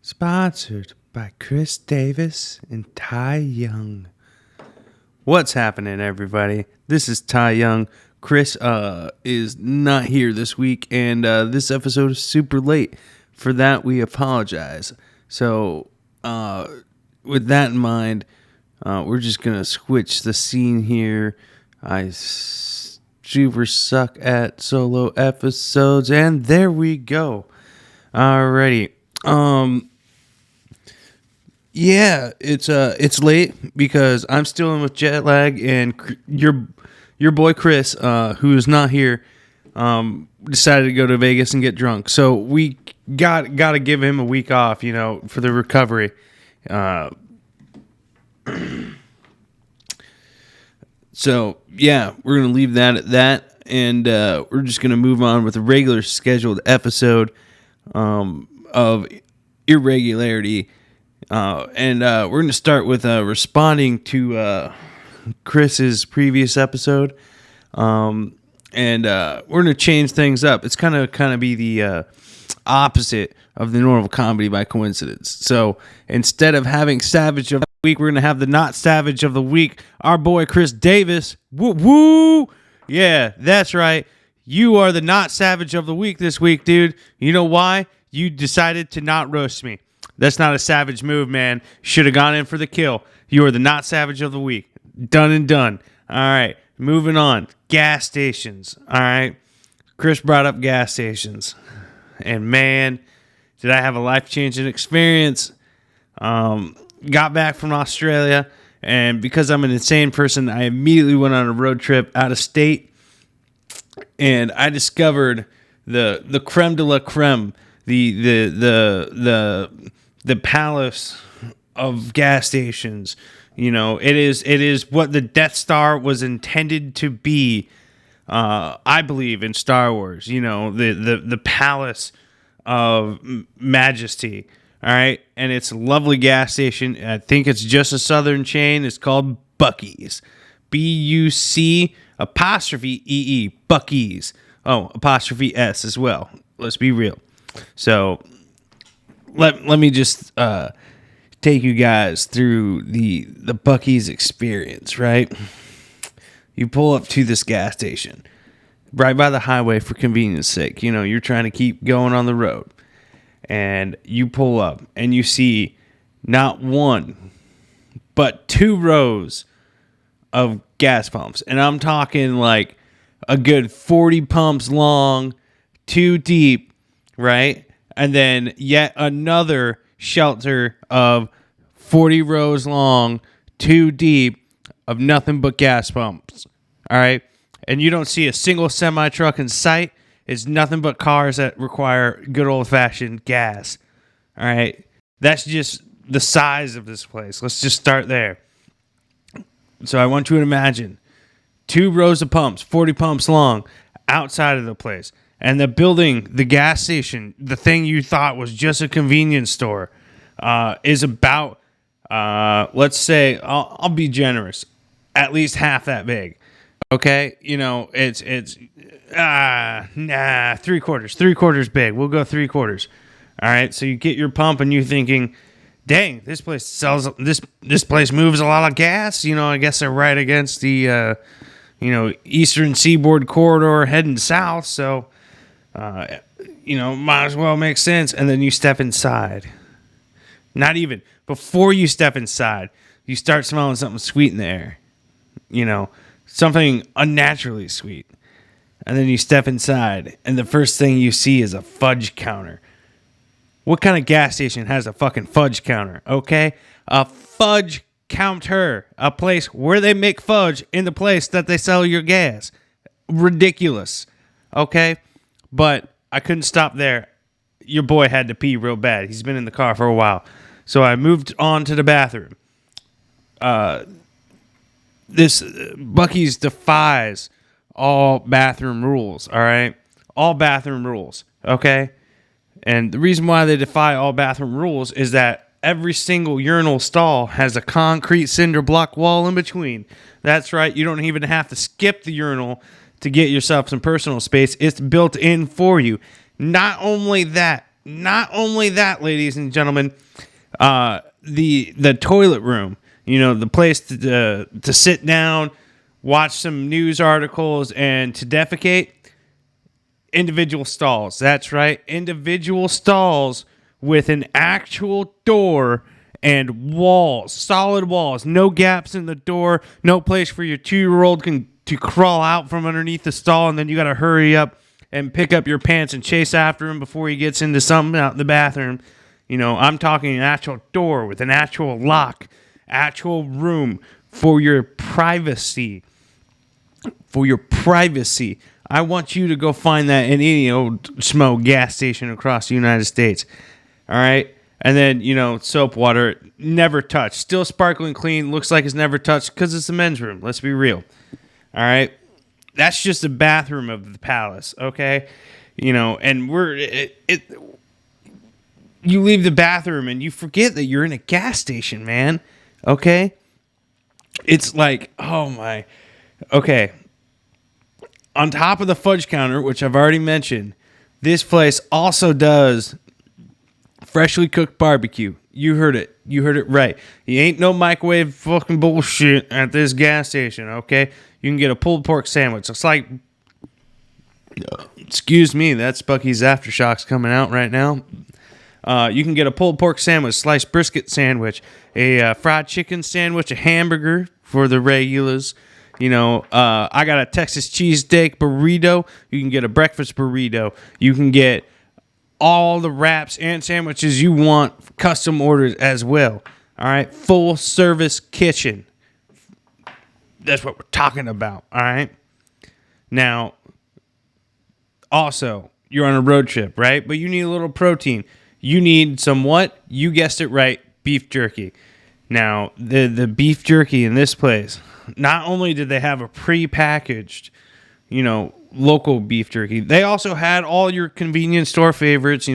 Sponsored by Chris Davis and Ty Young. What's happening, everybody? This is Ty Young. Chris is not here this week, and this episode is super late. For that, we apologize. So, with that in mind, we're just going to switch the scene here. I super suck at solo episodes, and there we go. Alrighty. Yeah, it's late because I'm still in with jet lag, and your boy Chris, who is not here, decided to go to Vegas and get drunk. So we got to give him a week off, for the recovery. So yeah, we're gonna leave that at that, and we're just gonna move on with a regular scheduled episode of irregularity. And we're going to start with responding to Chris's previous episode. And we're going to change things up. It's kind of be the opposite of the normal comedy by coincidence. So instead of having Savage of the Week, we're going to have the Not Savage of the Week. Our boy Chris Davis. Woo woo! Yeah, that's right. You are the Not Savage of the Week this week, dude. You know why? You decided to not roast me. That's not a savage move, man. Should have gone in for the kill. You are the Not Savage of the Week. Done and done. All right, moving on. Gas stations. All right. Chris brought up gas stations. And man, did I have a life-changing experience. Got back from Australia, and because I'm an insane person, I immediately went on a road trip out of state, and I discovered the creme de la creme, the palace of gas stations. It is what the Death Star was intended to be. I believe in Star Wars. The palace of majesty. All right, and it's a lovely gas station. I think it's just a southern chain. It's called Buc-ee's. BUC apostrophe EE Buc-ee's. Oh, apostrophe S as well. Let's be real. So let me just take you guys through the Buc-ee's experience, right? You pull up to this gas station right by the highway for convenience sake. You're trying to keep going on the road. And you pull up and you see not one, but 2 rows of gas pumps. And I'm talking like a good 40 pumps long, 2 deep, right? And then yet another shelter of 40 rows long, 2 deep of nothing but gas pumps. All right. And you don't see a single semi truck in sight. It's nothing but cars that require good old fashioned gas. All right. That's just the size of this place. Let's just start there. So I want you to imagine 2 rows of pumps, 40 pumps long, outside of the place. And the building, the gas station, the thing you thought was just a convenience store, is about, let's say, I'll be generous, at least half that big. Okay? It's 3/4 big. We'll go 3/4. All right? So you get your pump and you're thinking, dang, this place this place moves a lot of gas. I guess they're right against the, Eastern Seaboard Corridor heading south. So, might as well make sense. And then you step inside. Not even. Before you step inside, you start smelling something sweet in the air. Something unnaturally sweet. And then you step inside, and the first thing you see is a fudge counter. What kind of gas station has a fucking fudge counter, okay? A fudge counter. A place where they make fudge in the place that they sell your gas. Ridiculous, okay? But I couldn't stop there. Your boy had to pee real bad. He's been in the car for a while. So I moved on to the bathroom. This Buc-ee's defies all bathroom rules, all right? All bathroom rules, okay? And the reason why they defy all bathroom rules is that every single urinal stall has a concrete cinder block wall in between. That's right. You don't even have to skip the urinal to get yourself some personal space. It's built in for you. Not only that, not only that, ladies and gentlemen, the toilet room, the place to sit down, watch some news articles, and to defecate. Individual stalls. That's right. Individual stalls with an actual door and walls, solid walls, no gaps in the door, no place for your 2-year-old to crawl out from underneath the stall, and then you got to hurry up and pick up your pants and chase after him before he gets into something out in the bathroom. I'm talking an actual door with an actual lock, actual room for your privacy. For your privacy. I want you to go find that in any old schmo gas station across the United States. All right? And then, soap water, never touched. Still sparkling clean. Looks like it's never touched because it's a men's room. Let's be real. All right? That's just the bathroom of the palace, okay? And you leave the bathroom and you forget that you're in a gas station, man. Okay? It's like, oh my. Okay. On top of the fudge counter, which I've already mentioned, this place also does freshly cooked barbecue. You heard it. You heard it right. You ain't no microwave fucking bullshit at this gas station, okay? You can get a pulled pork sandwich. It's like, excuse me, that's Bucky's Aftershocks coming out right now. You can get a pulled pork sandwich, sliced brisket sandwich, a fried chicken sandwich, a hamburger for the regulars. I got a Texas cheesesteak burrito. You can get a breakfast burrito. You can get all the wraps and sandwiches you want, custom orders as well. All right, full service kitchen. That's what we're talking about. All right. Now, also, you're on a road trip, right? But you need a little protein. You need some what? You guessed it right, beef jerky. Now, the beef jerky in this place, not only did they have a pre-packaged, local beef jerky, they also had all your convenience store favorites,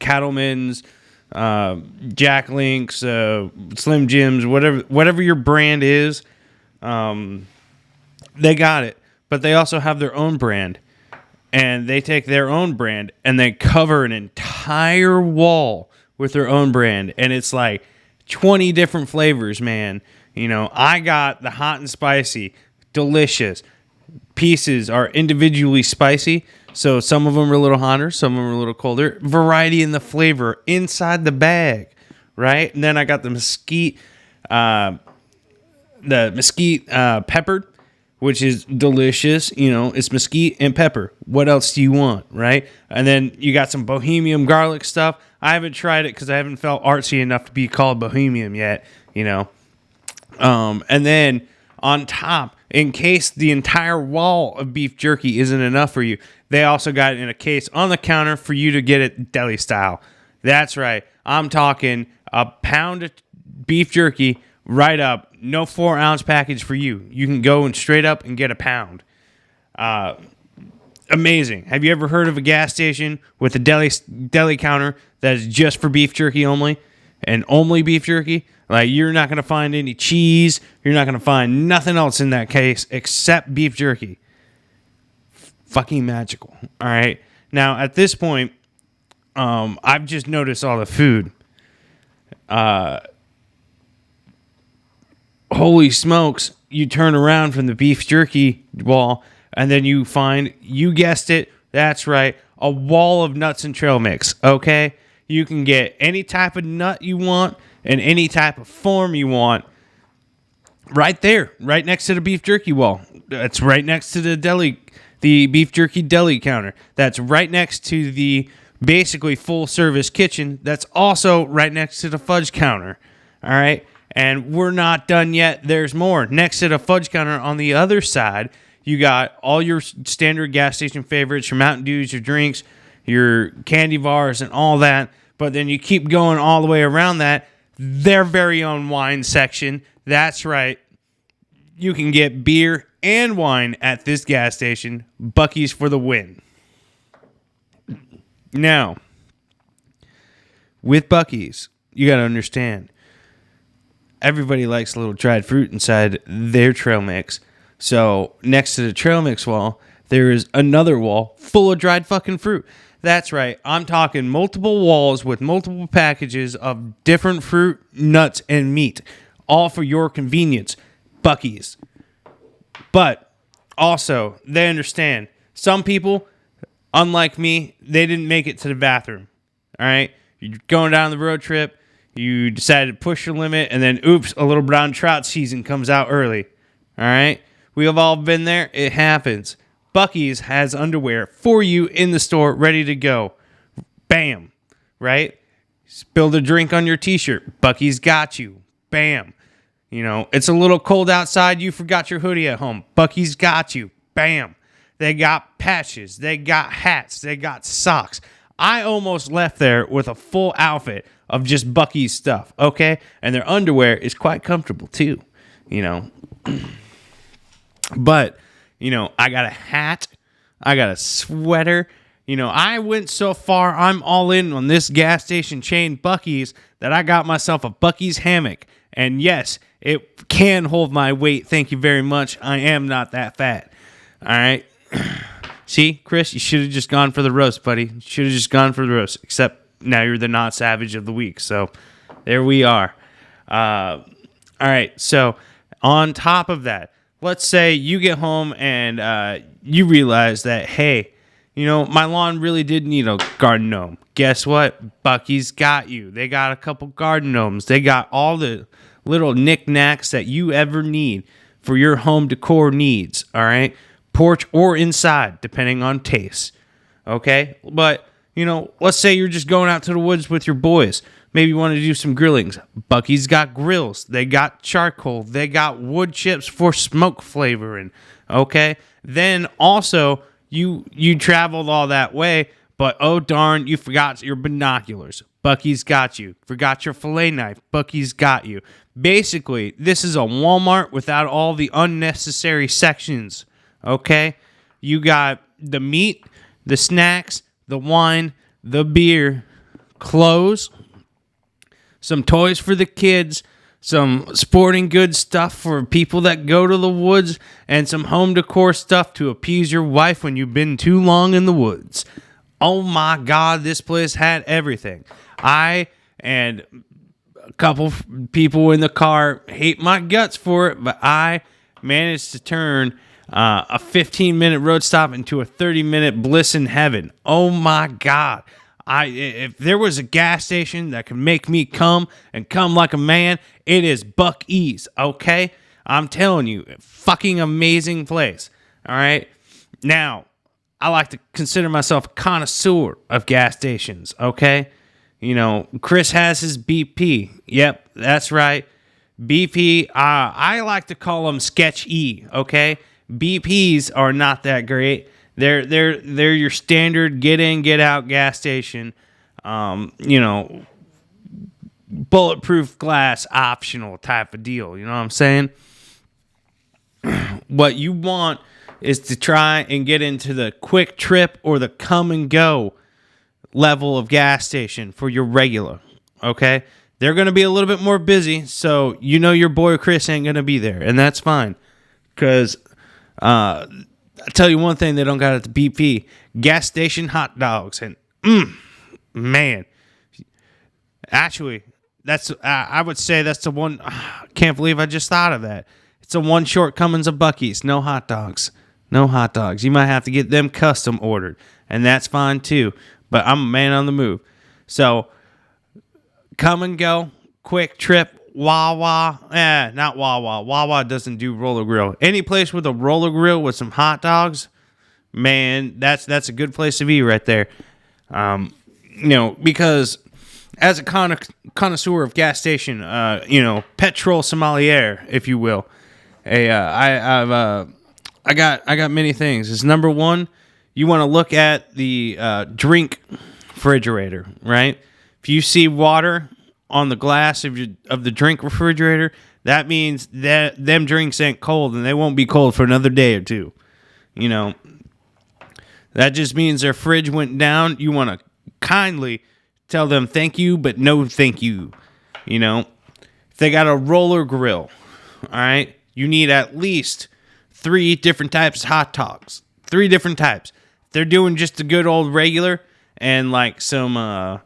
Cattleman's, Jack Link's, Slim Jim's, whatever your brand is, they got it. But they also have their own brand. And they take their own brand and they cover an entire wall with their own brand. And it's like 20 different flavors, man. I got the hot and spicy, delicious. Pieces are individually spicy, so some of them are a little hotter, some of them are a little colder. Variety in the flavor inside the bag, right? And then I got the mesquite peppered, which is delicious. It's mesquite and pepper. What else do you want, right? And then you got some bohemian garlic stuff. I haven't tried it because I haven't felt artsy enough to be called bohemian yet, And then on top, in case the entire wall of beef jerky isn't enough for you, they also got it in a case on the counter for you to get it deli style. That's right. I'm talking a pound of beef jerky right up. No 4-ounce package for you. You can go and straight up and get a pound. Amazing. Have you ever heard of a gas station with a deli counter that is just for beef jerky only? And only beef jerky? Like, you're not going to find any cheese. You're not going to find nothing else in that case except beef jerky. Fucking magical. All right. Now, at this point, I've just noticed all the food. Holy smokes. You turn around from the beef jerky wall, and then you find, you guessed it, that's right, a wall of nuts and trail mix, okay? You can get any type of nut you want and any type of form you want right there, right next to the beef jerky wall. That's right next to the beef jerky deli counter. That's right next to the basically full service kitchen. That's also right next to the fudge counter. All right. And we're not done yet. There's more. Next to the fudge counter on the other side, you got all your standard gas station favorites, your Mountain Dews, your drinks, your candy bars, and all that. But then you keep going all the way around that, their very own wine section. That's right. You can get beer and wine at this gas station. Bucky's for the win. Now, with Bucky's, you got to understand, everybody likes a little dried fruit inside their trail mix. So next to the trail mix wall, there is another wall full of dried fucking fruit. That's right. I'm talking multiple walls with multiple packages of different fruit, nuts, and meat, all for your convenience. Buc-ee's. But also, they understand. Some people, unlike me, they didn't make it to the bathroom. All right? You're going down the road trip. You decided to push your limit, and then, oops, a little brown trout season comes out early. All right? We have all been there. It happens. Buc-ee's has underwear for you in the store, ready to go. Bam. Right? Spilled a drink on your t-shirt. Buc-ee's got you. Bam. You know, it's a little cold outside. You forgot your hoodie at home. Buc-ee's got you. Bam. They got patches. They got hats. They got socks. I almost left there with a full outfit of just Buc-ee's stuff, okay? And their underwear is quite comfortable, too, you know. But, you know, I got a hat. I got a sweater. You know, I went so far, I'm all in on this gas station chain, Buc-ee's, that I got myself a Buc-ee's hammock. And yes, it can hold my weight. Thank you very much. I am not that fat. All right? See, Chris, you should have just gone for the roast, buddy. You should have just gone for the roast. Except now you're the not savage of the week. So there we are. All right. So on top of that, let's say you get home and you realize that, hey, you know, my lawn really did need a garden gnome. Guess what? Buc-ee's got you. They got a couple garden gnomes. They got all the little knickknacks that you ever need for your home decor needs. All right? Porch or inside, depending on taste. Okay? But, you know, let's say you're just going out to the woods with your boys. Maybe you want to do some grillings. Buc-ee's got grills. They got charcoal. They got wood chips for smoke flavoring. Okay? Then also, you traveled all that way, but oh darn, you forgot your binoculars. Buc-ee's got you. Forgot your fillet knife. Buc-ee's got you. Basically, this is a Walmart without all the unnecessary sections. Okay? You got the meat, the snacks, the wine, the beer, clothes, some toys for the kids, some sporting goods stuff for people that go to the woods, and some home decor stuff to appease your wife when you've been too long in the woods. Oh my God, this place had everything. I and a couple people in the car hate my guts for it, but I managed to turn a 15-minute road stop into a 30-minute bliss in heaven. Oh my God. If there was a gas station that could make me come and come like a man, it is Buc-ee's, okay? I'm telling you, fucking amazing place, all right? Now, I like to consider myself a connoisseur of gas stations, okay? You know, Chris has his BP. Yep, that's right. BP, I like to call them Sketch E, okay? BPs are not that great. They're your standard get in, get out gas station. You know, bulletproof glass optional type of deal. You know what I'm saying? What you want is to try and get into the quick trip or the come and go level of gas station for your regular. Okay? They're going to be a little bit more busy, so you know your boy Chris ain't going to be there, and that's fine. Because I'll tell you one thing they don't got at the BP. Gas station hot dogs. And, man. Actually, that's I would say that's the one. Can't believe I just thought of that. It's the one shortcomings of Buc-ee's. No hot dogs. No hot dogs. You might have to get them custom ordered. And that's fine, too. But I'm a man on the move. So, come and go. Quick trip. Wawa, not Wawa. Wawa doesn't do roller grill. Any place with a roller grill with some hot dogs, man, that's a good place to be right there. You know, because as a connoisseur of gas station, you know, petrol sommelier, if you will, I got many things. It's number one, you want to look at the drink refrigerator, right? If you see water on the glass of the drink refrigerator, that means that them drinks ain't cold, and they won't be cold for another day or two. You know, that just means their fridge went down. You want to kindly tell them thank you, but no thank you. You know, if they got a roller grill, all right, you need at least 3 different types of hot dogs. 3 different types. If they're doing just a good old regular, and like some like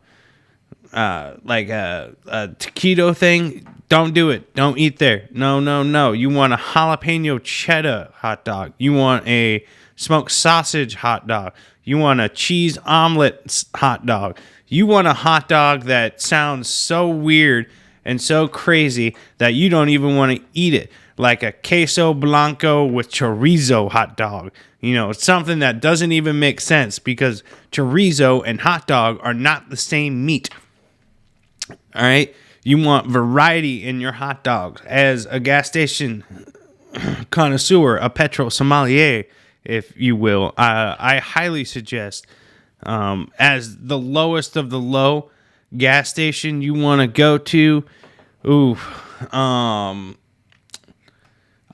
a taquito thing, don't do it. Don't eat there. No, no, no. You want a jalapeno cheddar hot dog. You want a smoked sausage hot dog. You want a cheese omelet hot dog. You want a hot dog that sounds so weird and so crazy that you don't even want to eat it. Like a queso blanco with chorizo hot dog. You know, it's something that doesn't even make sense because chorizo and hot dog are not the same meat. All right? You want variety in your hot dogs. As a gas station connoisseur, a petrol sommelier, if you will, I highly suggest, as the lowest of the low gas station you want to go to,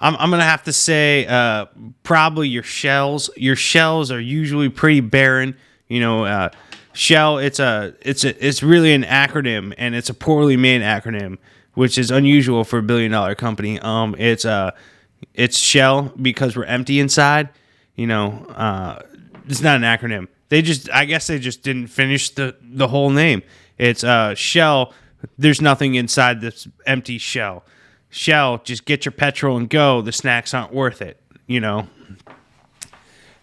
I'm gonna have to say probably your Shells. Your Shells are usually pretty barren. You know, Shell. It's really an acronym, and it's a poorly made acronym, which is unusual for a $1 billion company. It's Shell because we're empty inside. You know, it's not an acronym. I guess they just didn't finish the whole name. It's Shell. There's nothing inside this empty shell. Shell, just get your petrol and go. The snacks aren't worth it, you know.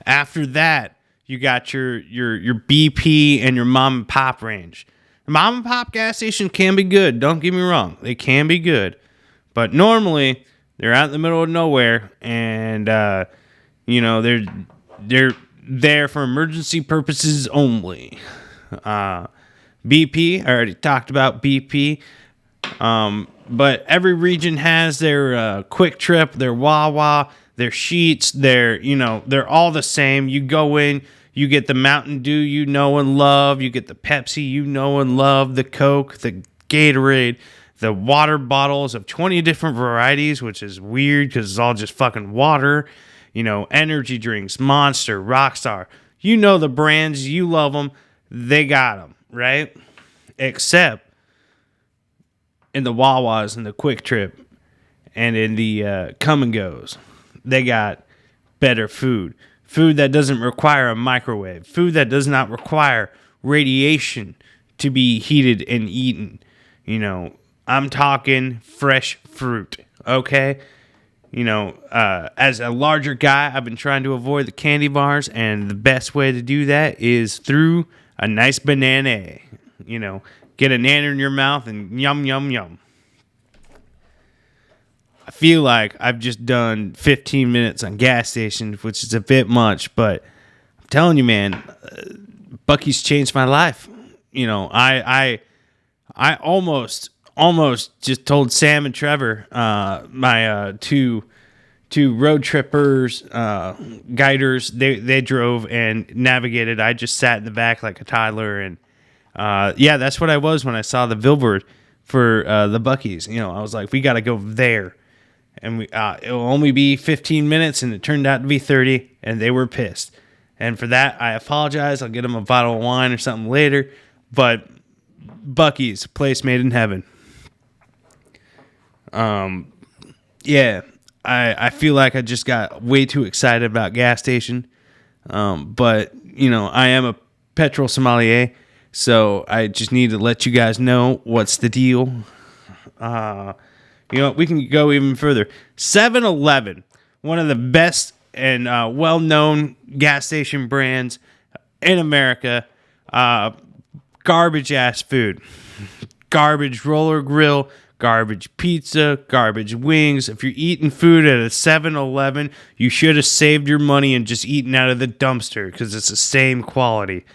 After that, you got your BP and your mom and pop range. The mom and pop gas station can be good. Don't get me wrong, they can be good, but normally they're out in the middle of nowhere, and you know they're there for emergency purposes only. BP, I already talked about BP. But every region has their Quick Trip, their Wawa, their Sheets, they're all the same. You go in, you get the Mountain Dew you know and love, you get the Pepsi you know and love, the Coke, the Gatorade, the water bottles of 20 different varieties, which is weird because it's all just fucking water. You know, energy drinks, Monster, Rockstar. You know the brands, you love them, they got them, right? Except in the Wawas and the Quick Trip and in the Come and Goes, they got better food. Food that doesn't require a microwave. Food that does not require radiation to be heated and eaten. You know, I'm talking fresh fruit, okay? You know, as a larger guy, I've been trying to avoid the candy bars, and the best way to do that is through a nice banana. You know, get a nana in your mouth and yum, yum, yum. I feel like I've just done 15 minutes on gas stations, which is a bit much, but I'm telling you, man, Buc-ee's changed my life. You know, I almost just told Sam and Trevor, my two road trippers, guiders, they drove and navigated. I just sat in the back like a toddler, and yeah, that's what I was when I saw the billboard for the Buc-ee's. You know, I was like, we got to go there. And it'll only be 15 minutes, and it turned out to be 30, and they were pissed. And for that, I apologize. I'll get them a bottle of wine or something later. But Buc-ee's, place made in heaven. Yeah, I feel like I just got way too excited about gas station. But, you know, I am a petrol sommelier, so I just need to let you guys know what's the deal. You know, we can go even further. 7-Eleven, one of the best and well-known gas station brands in America. Garbage-ass food. Garbage roller grill, garbage pizza, garbage wings. If you're eating food at a 7-Eleven, you should have saved your money and just eaten out of the dumpster because it's the same quality.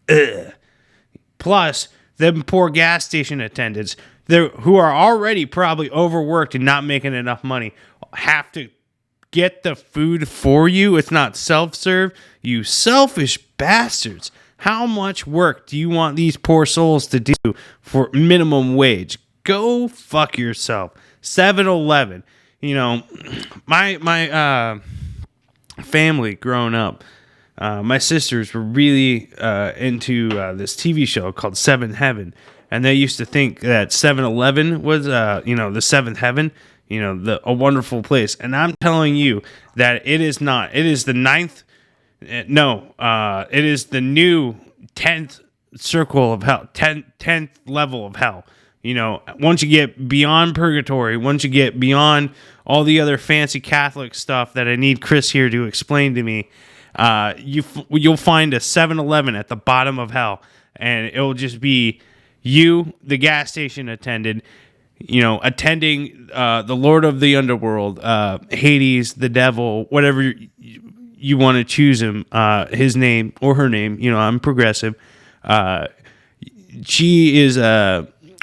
Ugh. Plus, them poor gas station attendants, who are already probably overworked and not making enough money, have to get the food for you. It's not self-serve. You selfish bastards. How much work do you want these poor souls to do for minimum wage? Go fuck yourself. 7-Eleven. You know, my family growing up, my sisters were really into this TV show called Seventh Heaven. And they used to think that 7-Eleven was, the seventh heaven, a wonderful place. And I'm telling you that it is not. It is the ninth. It is the new 10th circle of hell, 10th level of hell. You know, once you get beyond purgatory, once you get beyond all the other fancy Catholic stuff that I need Chris here to explain to me, you'll find a 7-Eleven at the bottom of hell, and it'll just be you, the gas station attendant, you know, attending the Lord of the Underworld, Hades, the devil, whatever you want to choose him, his name or her name. You know, I'm progressive. She is,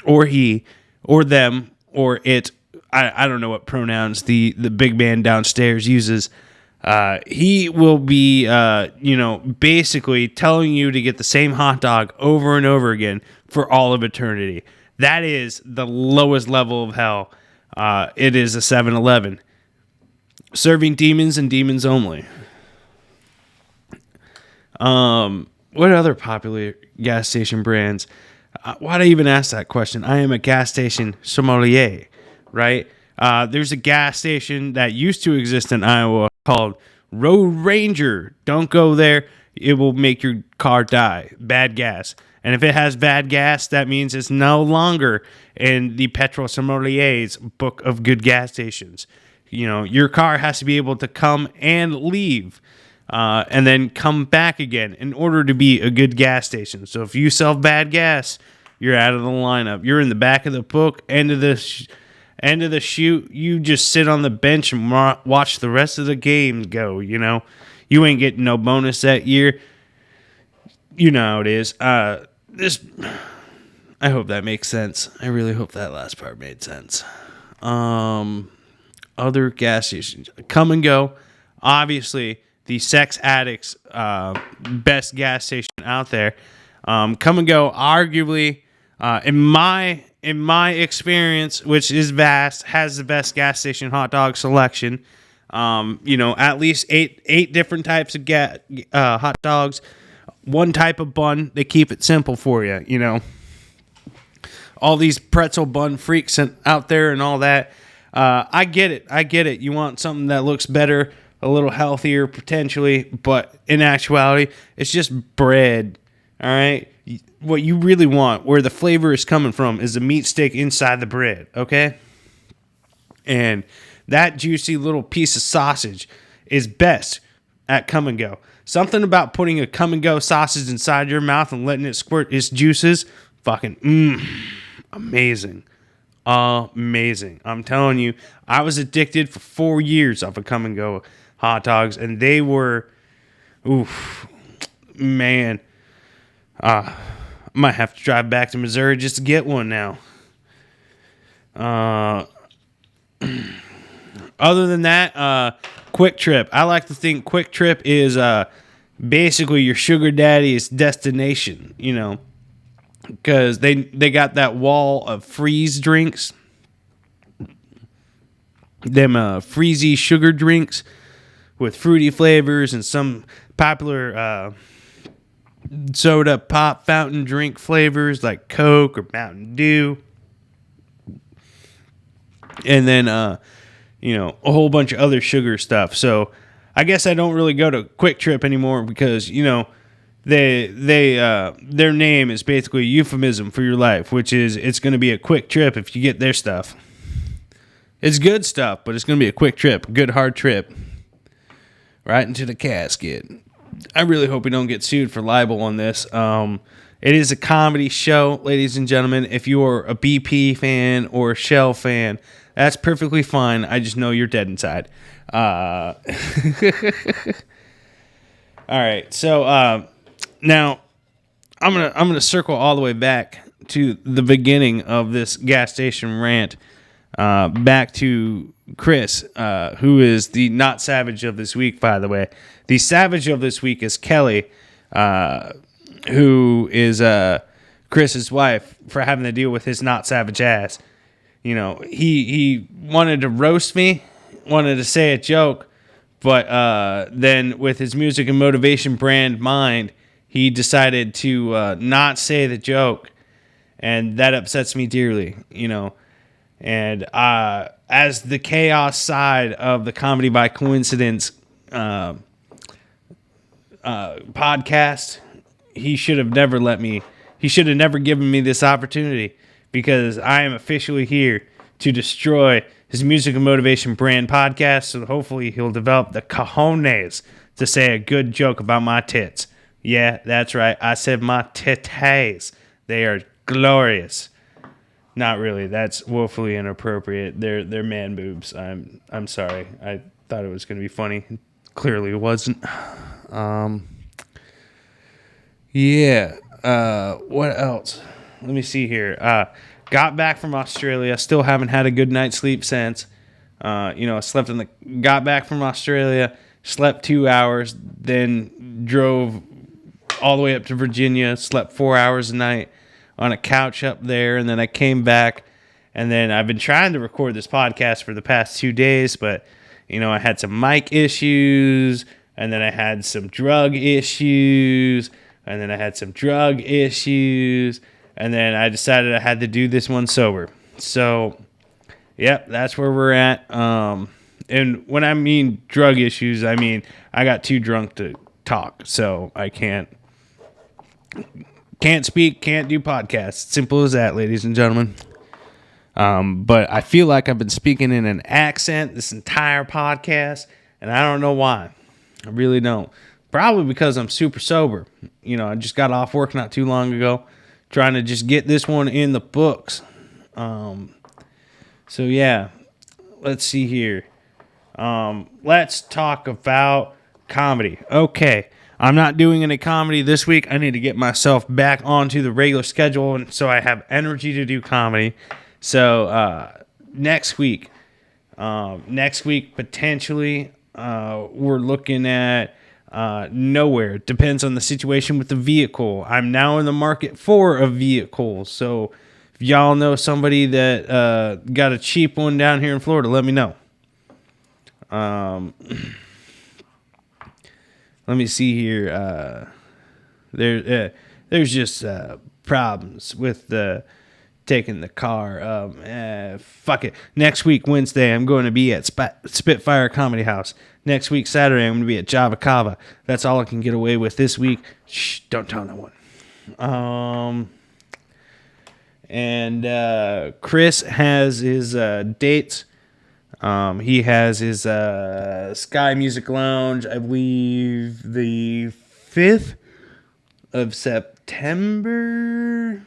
or he, or them, or it. I don't know what pronouns the big man downstairs uses. He will be, basically telling you to get the same hot dog over and over again for all of eternity. That is the lowest level of hell. It is a 7-Eleven. Serving demons and demons only. What other popular gas station brands? Why'd I even ask that question? I am a gas station sommelier, right? There's a gas station that used to exist in Iowa called Road Ranger. Don't go there. It will make your car die. Bad gas. And if it has bad gas, that means it's no longer in the petrol sommelier's book of good gas stations. You know, your car has to be able to come and leave, and then come back again in order to be a good gas station. So if you sell bad gas, you're out of the lineup. You're in the back of the book, end of the shoot. You just sit on the bench and watch the rest of the game go. You know, you ain't getting no bonus that year. You know how it is. I hope that makes sense. I really hope that last part made sense. Other gas stations, Come and Go, obviously the sex addicts, best gas station out there. Come and Go, arguably, in my experience, which is vast, has the best gas station hot dog selection. At least eight different types of hot dogs. One type of bun. They keep it simple for you, you know. All these pretzel bun freaks out there and all that. I get it. You want something that looks better, a little healthier potentially, but in actuality, it's just bread. All right? What you really want, where the flavor is coming from, is the meat stick inside the bread, okay? And that juicy little piece of sausage is best at Come and Go. Something about putting a Come and Go sausage inside your mouth and letting it squirt its juices, fucking amazing. Amazing. I'm telling you, I was addicted for 4 years off of Come and Go hot dogs, and they were, man. I might have to drive back to Missouri just to get one now. Other than that, Quick Trip. I like to think Quick Trip is basically your sugar daddy's destination, you know, because they got that wall of freeze drinks, them freezy sugar drinks with fruity flavors and some popular soda pop fountain drink flavors like Coke or Mountain Dew, and then a whole bunch of other sugar stuff. So I guess I don't really go to Quick Trip anymore because, you know, their name is basically a euphemism for your life, which is it's going to be a quick trip if you get their stuff. It's good stuff, but it's going to be a quick trip, a good hard trip, right into the casket. I really hope we don't get sued for libel on this. It is a comedy show, ladies and gentlemen. If you are a BP fan or a Shell fan, that's perfectly fine. I just know you're dead inside. All right, so now I'm gonna circle all the way back to the beginning of this gas station rant, back to Chris, who is the not savage of this week, by the way. The savage of this week is Kelly, who is Chris's wife, for having to deal with his not savage ass. You know, he wanted to roast me, wanted to say a joke, but then with his music and motivation brand mind, he decided to not say the joke, and that upsets me dearly, you know. And as the chaos side of the Comedy by Coincidence podcast, he should have never let me He should have never given me this opportunity, because I am officially here to destroy his Music and Motivation brand podcast. So hopefully he'll develop the cojones to say a good joke about my tits. Yeah, that's right. I said my titties. They are glorious. Not really. That's woefully inappropriate. They're man boobs. I'm sorry. I thought it was going to be funny. Clearly it wasn't. Yeah. What else? Let me see here. Got back from Australia. Still haven't had a good night's sleep since. Got back from Australia, slept 2 hours, then drove all the way up to Virginia, slept 4 hours a night on a couch up there, and then I came back, and then I've been trying to record this podcast for the past 2 days, but, I had some mic issues, and then I had some drug issues, and then I had some drug issues, and then I decided I had to do this one sober. So, yep, that's where we're at. And when I mean drug issues, I mean I got too drunk to talk, so I can't speak, can't do podcasts. Simple as that, ladies and gentlemen. But I feel like I've been speaking in an accent this entire podcast, and I don't know why. I really don't. Probably because I'm super sober. I just got off work not too long ago, trying to just get this one in the books. So yeah, let's see here. Let's talk about comedy. Okay, I'm not doing any comedy this week. I need to get myself back onto the regular schedule, and so I have energy to do comedy. So next week potentially, we're looking at nowhere. Depends on the situation with the vehicle. I'm now in the market for a vehicle. So if y'all know somebody that got a cheap one down here in Florida, let me know. Let me see here. There's just problems with taking the car. Fuck it. Next week, Wednesday, I'm going to be at Spitfire Comedy House. Next week, Saturday, I'm going to be at Java Cava. That's all I can get away with this week. Shh, don't tell no one. And Chris has his dates. He has his Sky Music Lounge, I believe the 5th of September.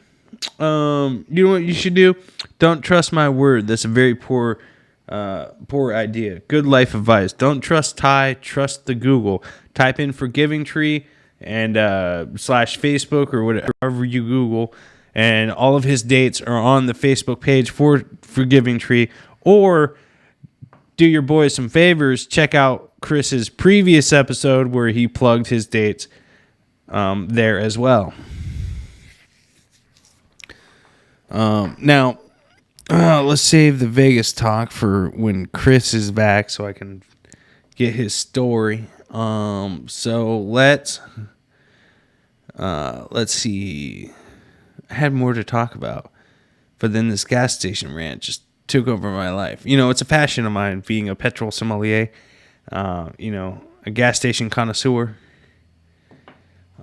You know what you should do? Don't trust my word. That's a very poor idea. Good life advice. Don't trust Ty, trust the Google. Type in Forgiving Tree and /Facebook or whatever you Google, and all of his dates are on the Facebook page for Forgiving Tree. Or do your boys some favors, check out Chris's previous episode where he plugged his dates there as well. Now, let's save the Vegas talk for when Chris is back so I can get his story. So let's see. I had more to talk about, but then this gas station rant just took over my life. It's a passion of mine, being a petrol sommelier, a gas station connoisseur,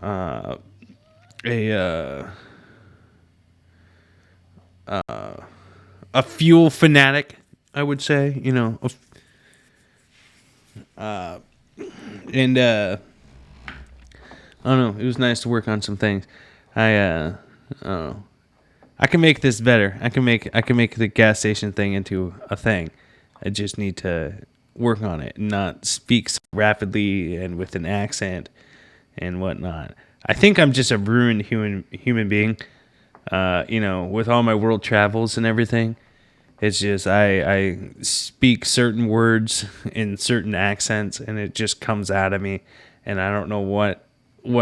a fuel fanatic, I would say, and I don't know, it was nice to work on some things. I can make this better. I can make the gas station thing into a thing. I just need to work on it and not speak so rapidly and with an accent and whatnot. I think I'm just a ruined human being. With all my world travels and everything, it's just I speak certain words in certain accents and it just comes out of me, and I don't know what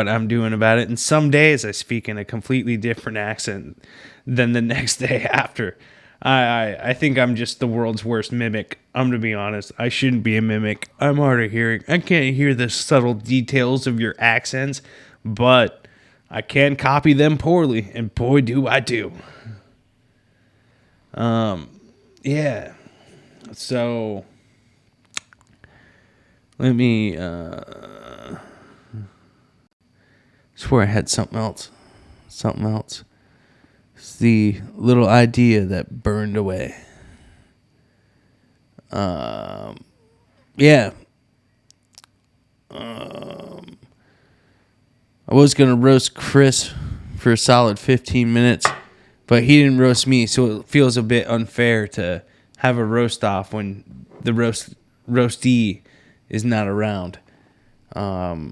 I'm doing about it. And some days I speak in a completely different accent than the next day after. I think I'm just the world's worst mimic. I'm going to be honest. I shouldn't be a mimic. I'm hard of hearing. I can't hear the subtle details of your accents, but I can copy them poorly, and boy, do I do. Yeah. So let me swear I had something else something else. It's the little idea that burned away. Yeah. I was going to roast Chris for a solid 15 minutes, but he didn't roast me, so it feels a bit unfair to have a roast off when the roastee is not around. So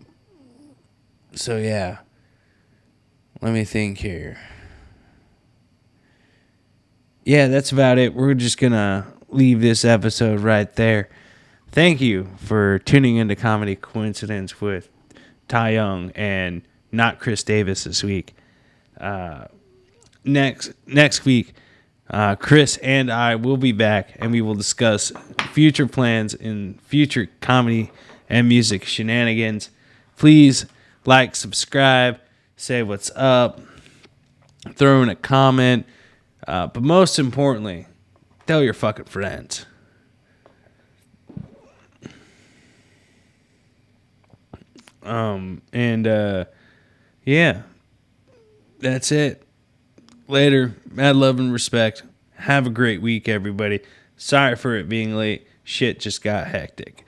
yeah. Let me think here. Yeah, that's about it. We're just going to leave this episode right there. Thank you for tuning into Comedy Coincidence with Ty Young and not Chris Davis this week. Next week, Chris and I will be back, and we will discuss future plans in future comedy and music shenanigans. Please like, subscribe, say what's up, throw in a comment, but most importantly, tell your fucking friends. Yeah, that's it. Later. Mad love and respect. Have a great week, everybody. Sorry for it being late. Shit just got hectic.